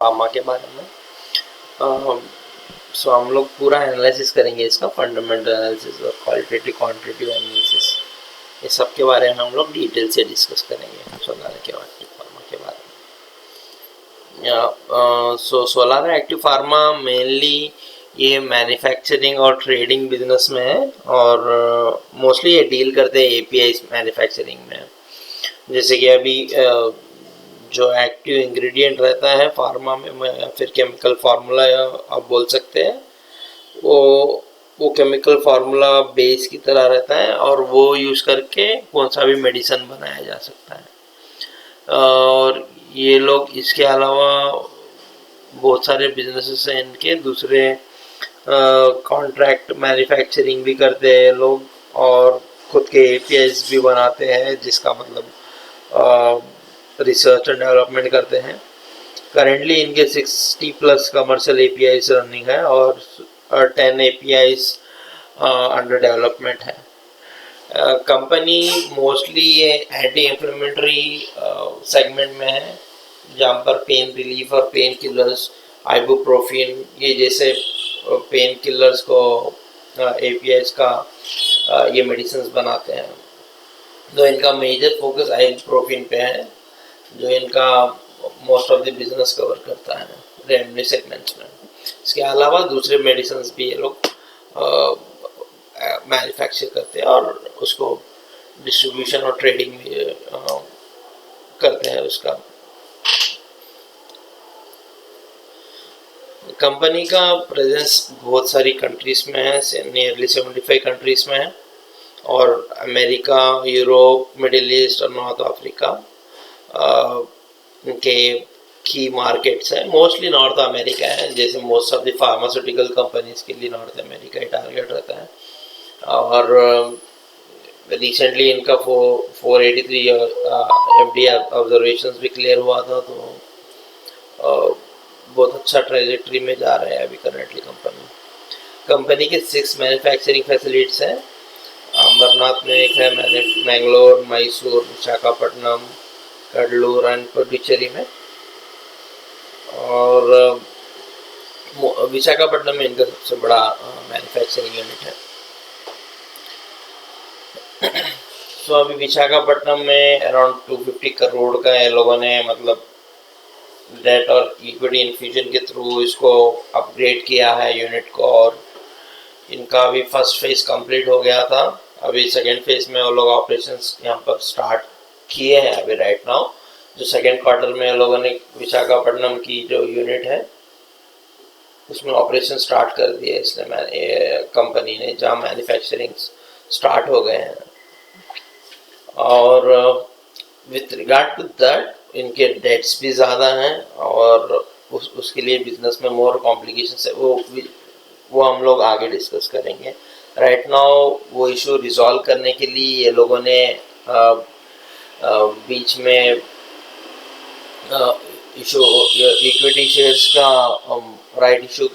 Pharma के बारे में। सो हम लोग पूरा एनालिसिस करेंगे इसका, फंडामेंटल एनालिसिस और क्वालिटेटिव क्वांटिटेटिव एनालिसिस, ये सब के बारे में हम लोग डिटेल से डिस्कस करेंगे सोलार एक्टिव फार्मा के बारे में। सोलार एक्टिव फार्मा मेनली ये मैन्युफैक्चरिंग और ट्रेडिंग बिजनेस में है, और मोस्टली ये डील करते हैं एपीआई मैन्युफैक्चरिंग में। जैसे कि अभी जो एक्टिव इंग्रेडिएंट रहता है फार्मा में या फिर केमिकल फार्मूला आप बोल सकते हैं, वो केमिकल फार्मूला बेस की तरह रहता है, और वो यूज़ करके कौन सा भी मेडिसिन बनाया जा सकता है। और ये लोग इसके अलावा बहुत सारे बिजनेसेस हैं इनके, दूसरे कॉन्ट्रैक्ट मैन्युफैक्चरिंग भी करते हैं लोग, और खुद के एपीआईज भी बनाते हैं, जिसका मतलब रिसर्च एंड डेवलपमेंट करते हैं। करेंटली इनके 60+ कमर्शियल एपीआईज रनिंग है, और 10 एपीआईज अंडर डेवलपमेंट है। कंपनी मोस्टली ये एंटी इंफ्लेमेटरी सेगमेंट में है, जहाँ पर पेन रिलीफ और पेन किलर्स, आइबुप्रोफिन, ये जैसे पेन किलर्स को एपीआईज का ये मेडिसिन बनाते हैं। तो इनका मेजर फोकस आइबुप्रोफिन पे है, जो इनका most of the business cover करता है रेवेन्यू सेगमेंट्स में। इसके अलावा दूसरे मेडिसिन भी ये लोग मैन्युफैक्चर करते हैं, और उसको डिस्ट्रीब्यूशन और ट्रेडिंग करते हैं उसका। कंपनी का प्रेजेंस बहुत सारी कंट्रीज में है, नियरली 75 कंट्रीज में है, और अमेरिका, यूरोप, मिडिल ईस्ट और नॉर्थ अफ्रीका के की मार्केट्स है। मोस्टली नॉर्थ अमेरिका है, जैसे most of the pharmaceutical companies के लिए नॉर्थ अमेरिका ही टारगेट रहता है। और रिसेंटली इनका 483 एफडीए ऑब्जर्वेशंस भी क्लियर हुआ था, तो बहुत अच्छा ट्रेजेक्ट्री में जा रहे हैं अभी करंटली कंपनी के 6 मैन्युफैक्चरिंग फैसिलिटीज हैं। अमरनाथ में एक है, मैंगलोर, मैसूर, विशाखापट्टनम, कडलूर एंड पुडुचेरी में, और विशाखापट्टनम में इनका सबसे बड़ा मैन्युफैक्चरिंग यूनिट है। तो अभी विशाखापट्टनम में अराउंड 250 करोड़ का ये लोगों ने मतलब डेट और इक्विटी इन्फ्यूजन के थ्रू इसको अपग्रेड किया है यूनिट को, और इनका अभी फर्स्ट फेज कंप्लीट हो गया था। अभी सेकेंड फेज में वो लोग ऑपरेशंस यहाँ पर स्टार्ट किए हैं अभी राइट नाउ। जो सेकेंड क्वार्टर में लोगों ने विशाखापट्टनम की जो यूनिट है उसमें ऑपरेशन स्टार्ट कर दिए, इसलिए कंपनी ने, जहाँ मैन्युफैक्चरिंग स्टार्ट हो गए हैं। और विथ रिगार्ड टू दैट इनके डेट्स भी ज़्यादा हैं, और उसके लिए बिजनेस में मोर कॉम्प्लिकेशंस है, वो हम लोग आगे डिस्कस करेंगे। राइट नाउ वो इशू रिजॉल्व करने के लिए ये लोगों ने बीच में इशू इक्विटी शेयर्स का राइट इशू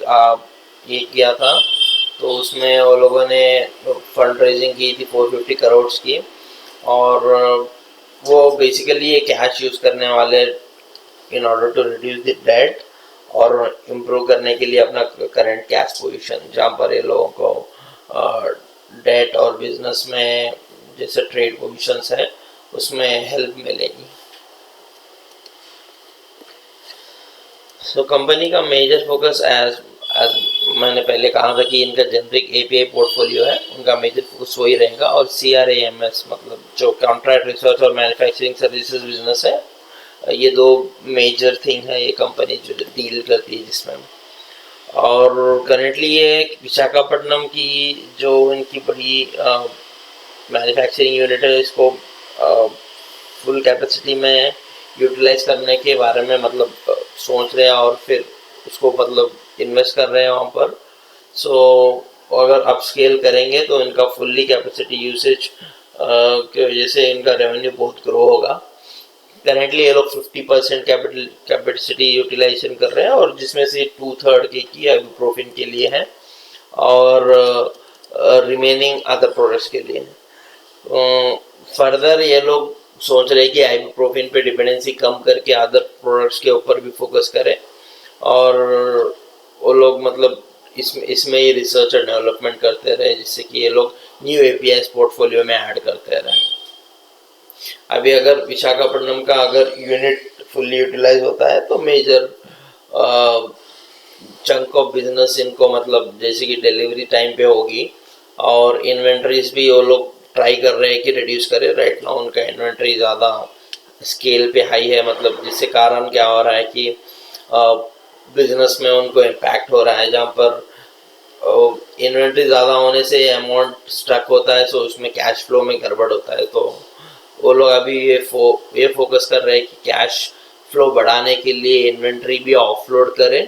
ये किया था, तो उसमें वो लोगों ने फंड रेजिंग की थी 450 करोड़ की, और वो बेसिकली ये कैश यूज़ करने वाले in order to reduce the debt और इम्प्रूव करने के लिए अपना करंट कैश पोजीशन, जहाँ पर ये लोगों को डेट और बिजनेस में जैसे ट्रेड पोजीशंस है उसमें हेल्प मिलेगी। सो कंपनी का मेजर फोकस एज मैंने पहले कहा था कि इनका जेनरिक एपीआई पोर्टफोलियो है, उनका मेजर फोकस वही रहेगा, और CRAMS मतलब जो कॉन्ट्रैक्ट रिसर्च और मैन्युफैक्चरिंग सर्विसेज बिजनेस है, ये दो मेजर थिंग है ये कंपनी जो डील करती है जिसमें। और करेंटली ये विशाखापट्टनम की जो इनकी बड़ी मैन्युफैक्चरिंग यूनिट है, इसको फुल कैपेसिटी में यूटिलाइज करने के बारे में मतलब सोच रहे हैं, और फिर उसको मतलब इन्वेस्ट कर रहे हैं वहाँ पर। सो अगर अप स्केल करेंगे तो इनका फुल्ली कैपेसिटी यूसेज की वजह से इनका रेवेन्यू बहुत ग्रो होगा। करेंटली ये लोग 50% कैपेसिटी यूटिलाइजेशन कर रहे हैं, और जिसमें से 2/3 की आइबुप्रोफिन के लिए है, और रिमेनिंग अदर प्रोडक्ट्स के लिए है। फर्दर ये लोग सोच रहे हैं कि आइबुप्रोफिन पे डिपेंडेंसी कम करके अदर प्रोडक्ट्स के ऊपर भी फोकस करें, और वो लोग मतलब इसमें ही रिसर्च और डेवलपमेंट करते रहे, जिससे कि ये लोग न्यू एपीआईज पोर्टफोलियो में ऐड करते रहे। अभी अगर विशाखापट्टनम का अगर यूनिट फुल्ली यूटिलाइज होता है तो मेजर चंक ऑफ बिजनेस इनको मतलब जैसे कि डिलीवरी टाइम पे होगी, और इन्वेंट्रीज भी वो लोग ट्राई कर रहे हैं कि रिड्यूस करें। राइट नाउ उनका इन्वेंट्री ज़्यादा स्केल पे हाई है, मतलब जिससे कारण क्या हो रहा है कि बिजनेस में उनको इम्पैक्ट हो रहा है, जहाँ पर इन्वेंट्री ज़्यादा होने से अमाउंट स्टक होता है, सो उसमें कैश फ्लो में गड़बड़ होता है। तो वो लोग अभी ये फोकस कर रहे हैं कि कैश फ्लो बढ़ाने के लिए इन्वेंट्री भी ऑफलोड करें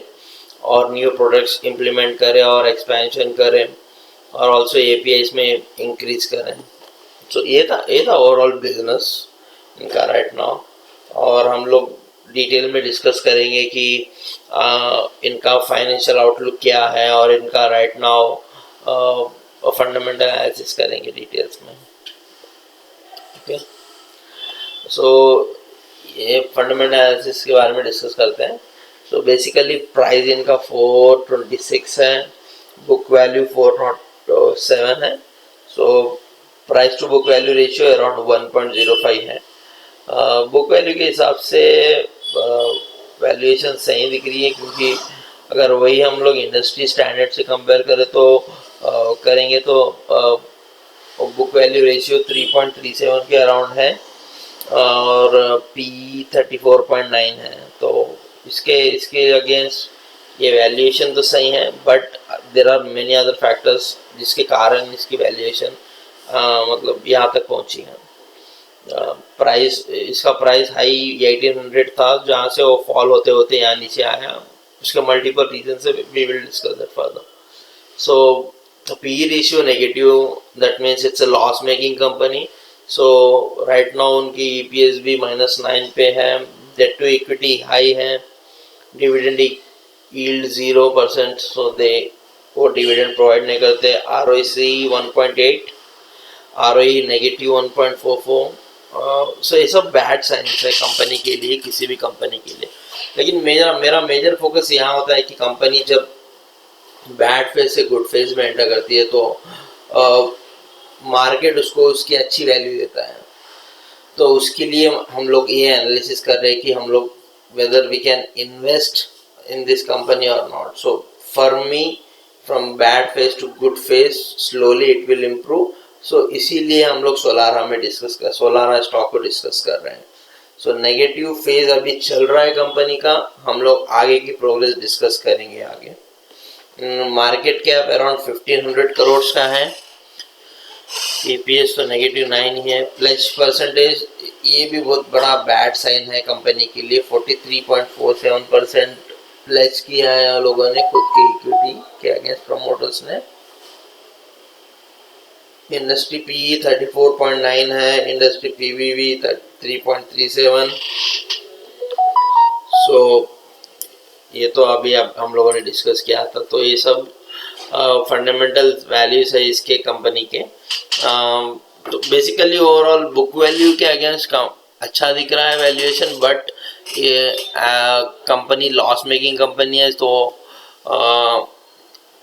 और न्यू प्रोडक्ट्स इम्प्लीमेंट करें और एक्सपेंशन करें और ऑल्सो एपीआईज में इंक्रीज करें। सो ये था ओवरऑल बिजनेस इनका राइट नाउ, और हम लोग डिटेल में डिस्कस करेंगे कि इनका फाइनेंशियल आउटलुक क्या है और इनका राइट नाउ फंडामेंटल एनालिसिस करेंगे डिटेल्स में। ओके, सो ये फंडामेंटल एनालिसिस के बारे में डिस्कस करते हैं। सो बेसिकली प्राइस इनका 426 है, बुक वैल्यू 407 है। So price to book value ratio around 1.05 है। बुक वैल्यू के हिसाब से वैल्यूएशन सही दिख रही है, क्योंकि अगर वही हम लोग इंडस्ट्री स्टैंडर्ड से कंपेयर करें तो करेंगे तो बुक वैल्यू रेशियो 3.37 के अराउंड है और पी 34.9 है। तो इसके इसके अगेंस्ट ये वैल्यूएशन तो सही है, but there are many other factors जिसके कारण इसकी वैल्यूएशन मतलब यहाँ तक पहुँची है। प्राइस इसका प्राइस हाई 1800 था, जहाँ से वो फॉल होते होते यहाँ नीचे आया। उसके मल्टीपल रीजन से we will discuss that further. So P ratio negative, that means it's a loss making company. So right now उनकी ईपीएस भी -9 पे है, डेट टू इक्विटी हाई है, डिविडेंड यील्ड 0%, सो दे वो डिविडेंड प्रोवाइड नहीं करते। ROC 1.8, ROE negative 1.44। सो ये सब बैड साइंस है कंपनी के लिए, किसी भी कंपनी के लिए। लेकिन मेरा मेजर फोकस यहाँ होता है कि कंपनी जब बैड फेज से गुड फेज में एंटर करती है तो मार्केट उसको उसकी अच्छी वैल्यू देता है। तो उसके लिए हम लोग ये एनालिसिस कर रहे हैं कि हम लोग whether we can invest in this company or not. So for me from bad phase to good phase slowly it will improve. So इसीलिए हम लोग सोलारा स्टॉक को डिस्कस कर रहे हैं। सो नेगेटिव फेज अभी चल रहा है कंपनी का, हम लोग आगे की प्रोग्रेस डिस्कस करेंगे आगे। मार्केट कैप अराउंड 1500 करोड़ का है, ईपीएस तो -9 ही है। प्लेज परसेंटेज ये भी बहुत बड़ा बैड साइन है कंपनी के लिए, 43.47% प्लेज किया है लोगों ने खुद की इक्विटी के अगेंस्ट प्रमोटर्स ने। इंडस्ट्री पी 34.9 है, इंडस्ट्री पीवी 3.37। सो ये तो अभी अब हम लोगों ने डिस्कस किया था। तो ये सब फंडामेंटल वैल्यूज है इसके कंपनी के। तो बेसिकली ओवरऑल बुक वैल्यू के अगेंस्ट अच्छा दिख रहा है वैल्यूएशन, बट ये कंपनी लॉस मेकिंग कंपनी है, तो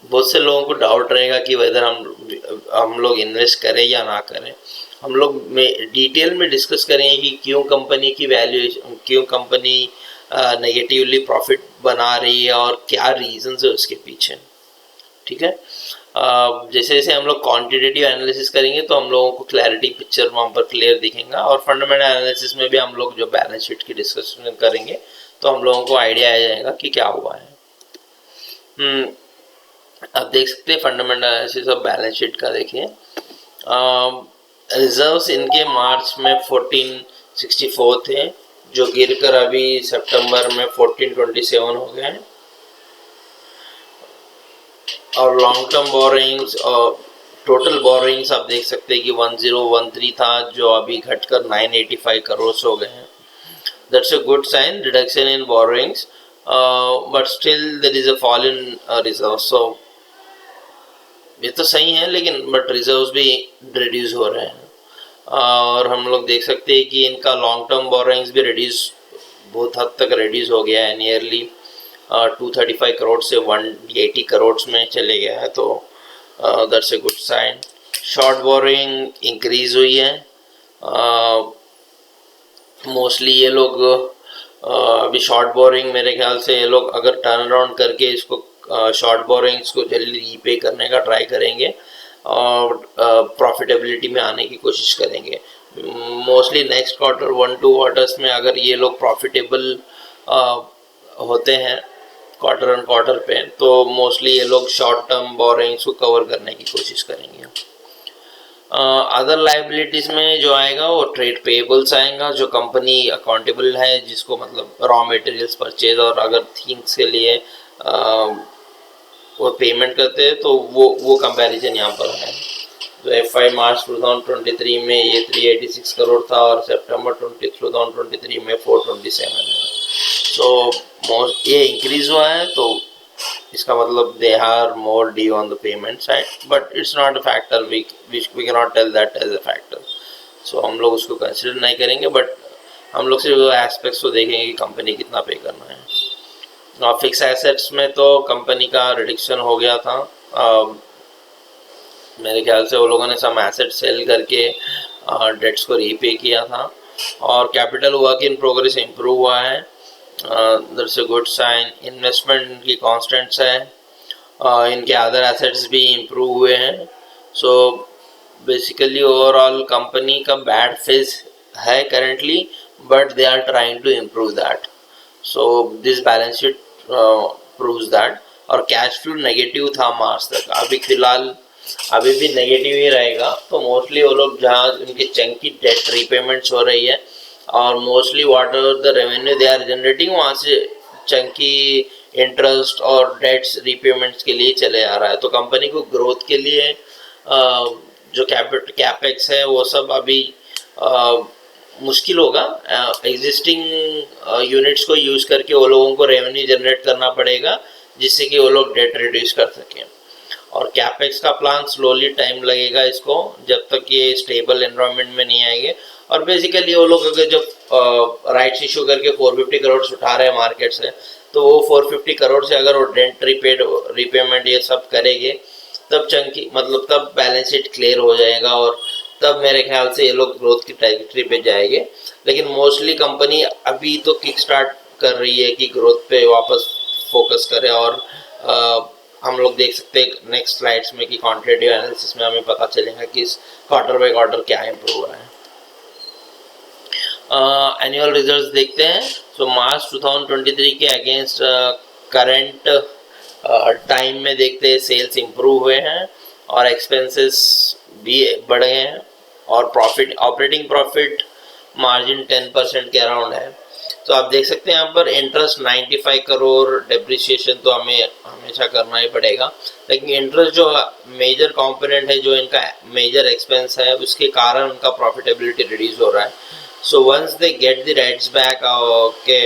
बहुत से लोगों को डाउट रहेगा कि वेदर हम लोग इन्वेस्ट करें या ना करें। हम लोग में डिटेल में डिस्कस करेंगे कि क्यों कंपनी नेगेटिवली प्रॉफिट बना रही है और क्या रीजंस है उसके पीछे। ठीक है, जैसे जैसे हम लोग क्वांटिटेटिव एनालिसिस करेंगे तो हम लोगों को क्लैरिटी पिक्चर वहाँ पर क्लियर दिखेगा, और फंडामेंटल एनालिसिस में भी हम लोग जो बैलेंस शीट की डिस्कशन करेंगे तो हम लोगों को आइडिया आ जाएगा कि क्या हुआ है। आप देख सकते हैं fundamental analysis of balance sheet का। देखिए रिजर्व्स इनके मार्च में 1464 थे, जो गिरकर अभी सितंबर में 1427 हो गए हैं। और लॉन्ग टर्म बोरिंग्स और टोटल बोरिंग्स आप देख सकते हैं कि 1013 था, जो अभी घटकर 985 करोड़ हो गए हैं। That's a good sign, reduction in borrowings, but still there is a fall in reserve. So ये तो सही है, लेकिन बट रिजर्व्स भी रिड्यूस हो रहे हैं। और हम लोग देख सकते हैं कि इनका लॉन्ग टर्म बोरिंग्स भी बहुत हद तक रिड्यूस हो गया है, नियरली 235 करोड़ से 180 करोड़ में चले गया है, तो that's a good sign. Short boring increase हुई है। मोस्टली ये लोग अभी शॉर्ट बोरिंग, मेरे ख्याल से ये लोग अगर टर्न अराउंड करके इसको शॉर्ट बोरिंग्स को जल्दी रीपे करने का ट्राई करेंगे और प्रॉफिटेबिलिटी में आने की कोशिश करेंगे। मोस्टली नेक्स्ट क्वार्टर 1-2 क्वार्टर्स में अगर ये लोग प्रॉफिटेबल होते हैं क्वार्टर ऑन क्वार्टर पे, तो मोस्टली ये लोग शॉर्ट टर्म बोरिंग्स को कवर करने की कोशिश करेंगे। अदर लाइबिलिटीज में जो आएगा वो ट्रेड पेएबल्स आएगा, जो कंपनी अकाउंटेबल है, जिसको मतलब रॉ मटेरियल्स परचेज और अगर थिंग्स के लिए वो पेमेंट करते हैं, तो वो कंपैरिजन यहाँ पर है। तो FY मार्च 2023 में ये 386 करोड़ था और सितंबर 2023 में 427 है। सो ये इंक्रीज हुआ है, तो इसका मतलब they are more due on the payment side, but it's not a factor, we can not tell that as a factor. So हम लोग उसको कंसिडर नहीं करेंगे, बट हम लोग सिर्फ एस्पेक्ट्स को देखेंगे कि कंपनी कितना पे करना है। और फिक्स एसेट्स में तो कंपनी का रिडक्शन हो गया था। मेरे ख्याल से वो लोगों ने सम एसेट सेल करके डेट्स को रीपे किया था, और capital work in progress improve हुआ है, that's a good sign. Investment की कॉन्स्टेंट्स है, इनके अदर एसेट्स भी इम्प्रूव हुए हैं। सो बेसिकली ओवरऑल कंपनी का बैड फेज है currently, but they are trying to improve that. So this balance sheet proves that. और कैश फ्लो नेगेटिव था मार्च तक, अभी फिलहाल अभी भी नेगेटिव ही रहेगा। तो मोस्टली वो लोग जहाँ उनकी चंकी डेट रीपेमेंट्स हो रही है, और mostly whatever the revenue they are generating, वहाँ से चंकी इंटरेस्ट और डेट्स रीपेमेंट्स के लिए चले आ रहा है। तो कंपनी को ग्रोथ के लिए जो कैपेक्स है वो सब अभी मुश्किल होगा। एग्जिस्टिंग यूनिट्स को यूज़ करके वो लोगों को रेवेन्यू जनरेट करना पड़ेगा, जिससे कि वो लोग डेट रिड्यूस कर सकें। और कैपेक्स का प्लान स्लोली टाइम लगेगा इसको, जब तक ये स्टेबल एनवायरनमेंट में नहीं आएंगे। और बेसिकली वो लोग अगर जब राइट्स इशू करके 450 करोड़ उठा रहे हैं मार्केट से, तो वो 450 करोड़ से अगर वो डेट रीपेमेंट ये सब करेंगे, तब चंकी मतलब तब बैलेंस शीट क्लियर हो जाएगा, और तब मेरे ख्याल से ये लोग ग्रोथ की ट्रैजेक्टरी पे जाएंगे। लेकिन मोस्टली कंपनी अभी तो किक स्टार्ट कर रही है कि ग्रोथ पे वापस फोकस करे। और हम लोग देख सकते हैं नेक्स्ट स्लाइड्स में कि क्वांटिटेटिव एनालिसिस में हमें पता चलेगा कि इस क्वार्टर बाय क्वार्टर क्या इम्प्रूव हो रहा है। एनुअल रिजल्ट्स देखते हैं। सो मार्च 2023 के अगेंस्ट करंट टाइम में देखते हैं सेल्स इम्प्रूव हुए हैं और एक्सपेंसेस भी बढ़े हैं, और प्रॉफिट ऑपरेटिंग प्रॉफिट मार्जिन 10% के अराउंड है। तो आप देख सकते हैं यहाँ पर इंटरेस्ट 95 करोड़, डेप्रिसिएशन तो हमें हमेशा करना ही पड़ेगा, लेकिन इंटरेस्ट जो मेजर कंपोनेंट है, जो इनका मेजर एक्सपेंस है, उसके कारण उनका प्रॉफिटेबिलिटी रिड्यूस हो रहा है। So once they get the rights back के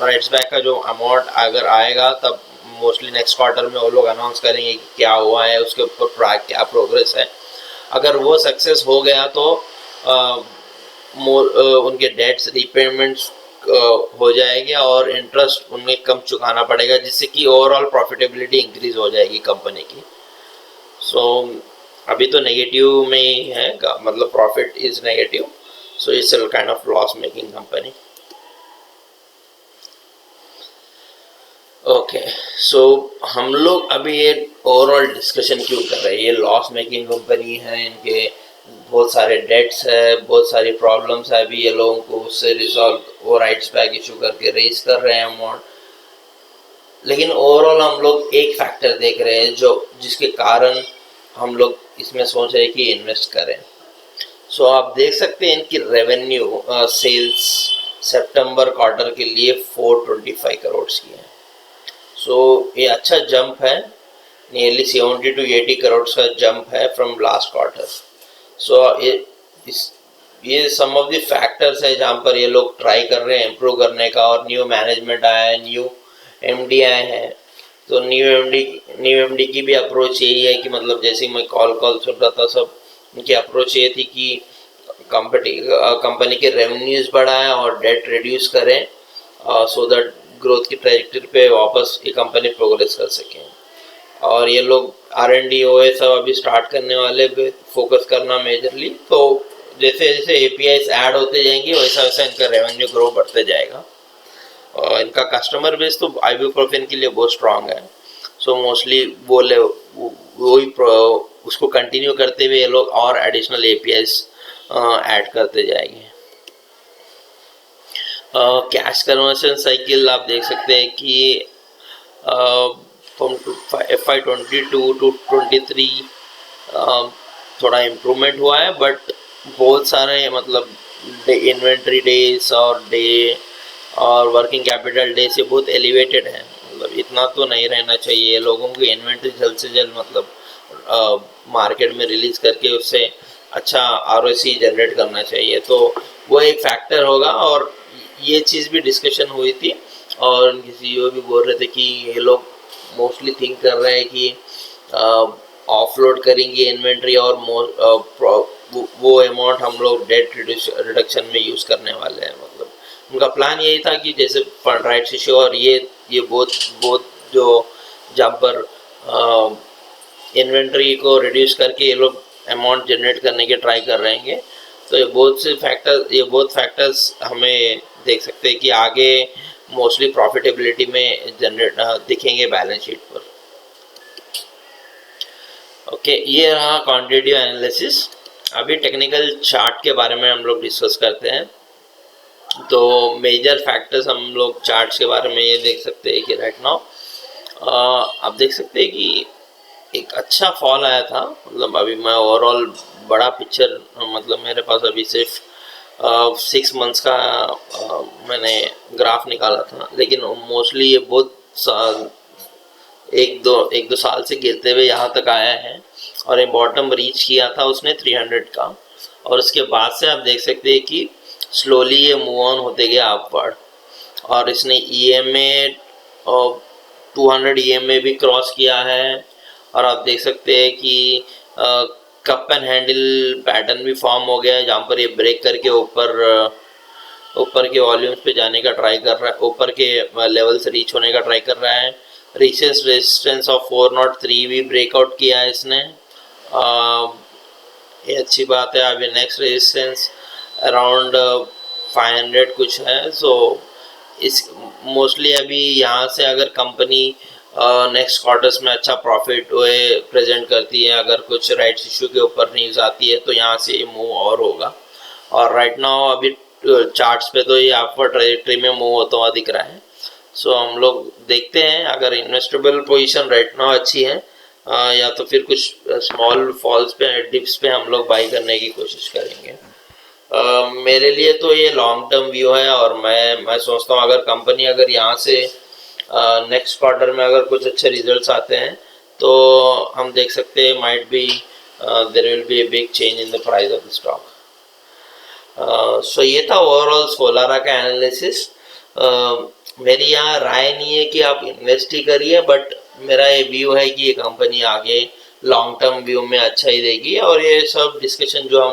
राइट्स बैक का जो अमाउंट अगर आएगा, तब मोस्टली नेक्स्ट क्वार्टर में वो लोग अनाउंस करेंगे कि क्या हुआ है, उसके ऊपर क्या प्रोग्रेस है। अगर वो सक्सेस हो गया तो उनके डेट्स रीपेमेंट्स हो जाएगी और इंटरेस्ट उन्हें कम चुकाना पड़ेगा, जिससे कि ओवरऑल प्रॉफिटेबिलिटी इंक्रीज हो जाएगी कंपनी की। सो अभी तो नेगेटिव में ही है, मतलब profit is negative, so it's a kind of loss making company. Okay, so हम लोग अभी ये ओवरऑल डिस्कशन क्यों कर रहे हैं। ये लॉस मेकिंग कंपनी है, इनके बहुत सारे डेट्स है, बहुत सारी प्रॉब्लम्स है, अभी ये लोगों को उससे रिजॉल्व वो राइट्स बैक इशू करके रेज कर रहे हैं अमाउंट। लेकिन ओवरऑल हम लोग एक फैक्टर देख रहे हैं जो जिसके कारण हम लोग इसमें सोच रहे हैं कि इन्वेस्ट करें। सो आप देख सकते हैं इनकी रेवेन्यू सेल्स सितंबर क्वार्टर के लिए 425 करोड़ की है। सो ये अच्छा जंप है, नियरली 70 to 80 करोड़ का जंप है फ्रॉम लास्ट क्वार्टर। सो ये सम ऑफ द फैक्टर्स है जहाँ पर ये लोग ट्राई कर रहे हैं इम्प्रूव करने का, और न्यू मैनेजमेंट आया है, न्यू एमडी आए हैं। तो न्यू एमडी की भी अप्रोच यही है कि मतलब जैसे मैं कॉल सुन रहा था, सब उनकी अप्रोच ये थी कि कंपनी के रेवेन्यूज बढ़ाएं और डेट रिड्यूस करें, सो दैट ग्रोथ की ट्रैजेक्टरी पे वापस ये कंपनी प्रोग्रेस कर सकें। और ये लोग R&D OA सब अभी स्टार्ट करने वाले पे फोकस करना मेजरली। तो जैसे जैसे APIs ऐड होते जाएंगे वैसा वैसा इनका रेवेन्यू ग्रो बढ़ते जाएगा। और इनका कस्टमर बेस तो आइबुप्रोफेन के लिए बहुत स्ट्रांग है। सो मोस्टली वही उसको कंटिन्यू करते हुए ये लोग और एडिशनल APIs ऐड करते जाएंगे। कैश कन्वर्शन साइकिल आप देख सकते हैं कि फ्रॉम FY22 टू 23 थोड़ा इम्प्रूवमेंट हुआ है, बट बहुत सारे मतलब इन्वेंट्री डेज और वर्किंग कैपिटल डेज ये बहुत एलिवेटेड है। मतलब इतना तो नहीं रहना चाहिए। लोगों की इन्वेंट्री जल्द से जल्द मतलब मार्केट में रिलीज करके उससे अच्छा ROC जनरेट करना चाहिए। तो वो एक फैक्टर होगा। और ये चीज़ भी डिस्कशन हुई थी और उनके CEO भी बोल रहे थे कि ये लोग मोस्टली थिंक कर रहे हैं कि ऑफलोड करेंगे इन्वेंट्री और वो अमाउंट हम लोग डेट रिडक्शन में यूज़ करने वाले हैं। मतलब उनका प्लान यही था कि जैसे फंड राइट्स इश्यू और ये बहुत जो जहाँ पर इन्वेंट्री को रिड्यूस करके ये लोग अमाउंट जनरेट करने के ट्राई कर रहे हैं। तो ये बहुत फैक्टर्स हमें देख सकते हैं कि आगे मोस्टली प्रॉफिटेबिलिटी में जनरेट दिखेंगे बैलेंस शीट पर। ओके, ये रहा क्वांटिटेटिव एनालिसिस। अभी टेक्निकल चार्ट के बारे में हम लोग डिस्कस करते हैं। तो मेजर फैक्टर्स हम लोग चार्ट्स के बारे में ये देख सकते हैं कि राइट नाउ आप देख सकते हैं कि एक अच्छा फॉल आया था। मतलब अभी मैं ओवरऑल बड़ा पिक्चर मतलब मेरे पास अभी सिर्फ 6 मंथ्स का मैंने ग्राफ निकाला था, लेकिन मोस्टली ये बहुत एक दो साल से गिरते हुए यहाँ तक आया है। और ये बॉटम रीच किया था उसने 300 का, और उसके बाद से आप देख सकते हैं कि स्लोली ये मूव ऑन होते गए अपवर्ड। और इसने EMA और 200 EMA भी क्रॉस किया है। और आप देख सकते हैं कि कप एंड हैंडल पैटर्न भी फॉर्म हो गया है, जहाँ पर ये ब्रेक करके ऊपर के वॉल्यूम्स पे जाने का ट्राई कर रहा है, ऊपर के लेवल से रीच होने का ट्राई कर रहा है। रिसेस रेजिस्टेंस ऑफ 403 भी ब्रेकआउट किया है इसने। ये अच्छी बात है। अभी नेक्स्ट रेजिस्टेंस अराउंड 500 कुछ है। सो इस मोस्टली अभी यहाँ से अगर कंपनी नेक्स्ट क्वार्टर्स में अच्छा प्रॉफिट प्रेजेंट करती है, अगर कुछ राइट्स इशू के ऊपर न्यूज़ आती है, तो यहाँ से ये मूव और होगा। और राइट नाउ अभी चार्ट्स पे तो ये आपको ट्रैजेक्टरी में मूव होता हुआ दिख रहा है। सो हम लोग देखते हैं अगर इन्वेस्टेबल पोजीशन राइट नाउ अच्छी है या तो फिर कुछ स्मॉल फॉल्स पे डिप्स पे हम लोग बाई करने की कोशिश करेंगे। मेरे लिए तो ये लॉन्ग टर्म व्यू है। और मैं सोचता हूँ अगर कंपनी अगर यहाँ से नेक्स्ट क्वार्टर में अगर कुछ अच्छे रिजल्ट्स आते हैं तो हम देख सकते हैं might be there will be a big change in the price of the stock. So ये था ओवरऑल सोलारा का एनालिसिस। मेरी यहाँ राय नहीं है कि आप इन्वेस्ट ही करिए, बट मेरा ये व्यू है कि ये कंपनी आगे लॉन्ग टर्म व्यू में अच्छा ही देगी। और ये सब डिस्कशन जो हमने